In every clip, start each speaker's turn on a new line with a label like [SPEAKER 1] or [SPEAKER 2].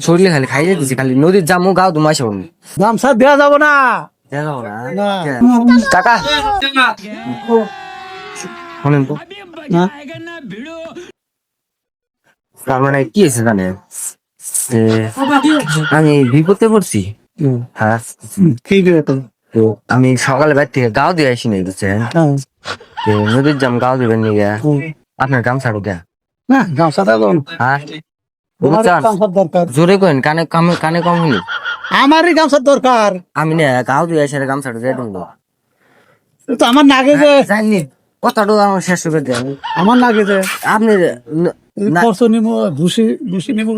[SPEAKER 1] শরীরে খালি খাই যেতেছি খালি নদীর জামু গাও তোমার সব
[SPEAKER 2] গামছা দেওয়া যাবো না।
[SPEAKER 1] দেখাও না
[SPEAKER 2] না।
[SPEAKER 1] কাকা শোনেন তো
[SPEAKER 2] না?
[SPEAKER 1] তার মানে কি হয়েছে জানেন যে আমি বিপদে পড়ছি। হ্যাঁ
[SPEAKER 2] কি করে তো?
[SPEAKER 1] তো আমি সকালে বাইর থেকে গাও দিয়ে আসি নাই বুঝছেন, তো নদীর জাম গাও দিবেন নিয়ে আপনার গামছাড়ু দেয়া।
[SPEAKER 2] না গামছা দেওয়া যাবো না।
[SPEAKER 1] হ্যাঁ
[SPEAKER 2] তোমার
[SPEAKER 1] বুঝছেন?
[SPEAKER 2] গামছার দরকার।
[SPEAKER 1] জোরে করেন কানে কানে কম হইনি
[SPEAKER 2] আমারই গামছার দরকার।
[SPEAKER 1] আমি না গাও দিয়ে আসে গামছাড়ু দিয়ে দেবো
[SPEAKER 2] তো আমার নাগে যে
[SPEAKER 1] জানি কথাটা আমার শেষ করে দেন
[SPEAKER 2] আমার নাগে যে
[SPEAKER 1] আপনি না
[SPEAKER 2] খরচ নিবো ভুসি ভুসি নিবো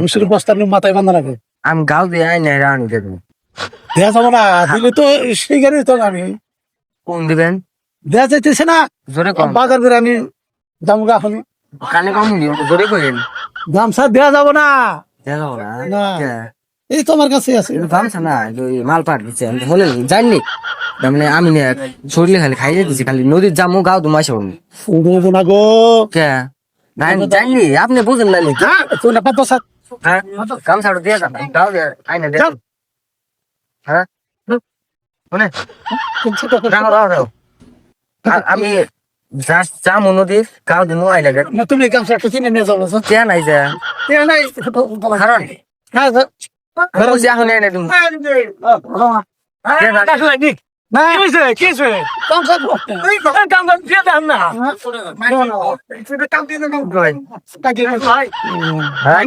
[SPEAKER 2] ভুসির বস্তা নিবো মাথায় বান্ধা রাখে
[SPEAKER 1] আমি গাও দিয়ে আই না রানি দেবো।
[SPEAKER 2] দেওয়া যাবো না। দিলে তো সেই গাড়ি তো আমি
[SPEAKER 1] কোন দিবেন
[SPEAKER 2] দেওয়া যাইতেছে না।
[SPEAKER 1] জোরে কম
[SPEAKER 2] বাজার করে আমি যাবো এখন।
[SPEAKER 1] কানে কম হইনি জোরে করেন
[SPEAKER 2] গামছা দেওয়া যাবো না।
[SPEAKER 1] দেখাও না
[SPEAKER 2] না।
[SPEAKER 1] কে?
[SPEAKER 2] এই তো আমার কাছে আছে।
[SPEAKER 1] কিন্তু গামছা না ওই মাল পাট দিচ্ছে আমি হলে জাননি তার মানে আমি না শরীরে খালি খাই যেতেছি খালি নদীর জামু গাও তোমার সব
[SPEAKER 2] দেবো না গো।
[SPEAKER 1] কে না জাননি আপনি বুঝেন না নাকি?
[SPEAKER 2] হ্যাঁ তুই না পাতো সাত।
[SPEAKER 1] হ্যাঁ গামছাটা দিয়ে যান গাও দিয়ে আইনা দেন। হ্যাঁ মানে রাখো রাখো রাখো। আমি জাস্ট জামু নদীর গাও দিন আই লাগে
[SPEAKER 2] না তুমি গামছা একটু কিনে নিয়ে যাবো।
[SPEAKER 1] কে নাই যে
[SPEAKER 2] নাই
[SPEAKER 1] কারণ
[SPEAKER 2] হ্যাঁ
[SPEAKER 1] বুঝি এখন এনে দিন
[SPEAKER 2] না কি হয়েছে কি হয়েছে গামছা গামছা দিয়ে দেন না।
[SPEAKER 1] কই
[SPEAKER 2] টাকি
[SPEAKER 1] হ্যাঁ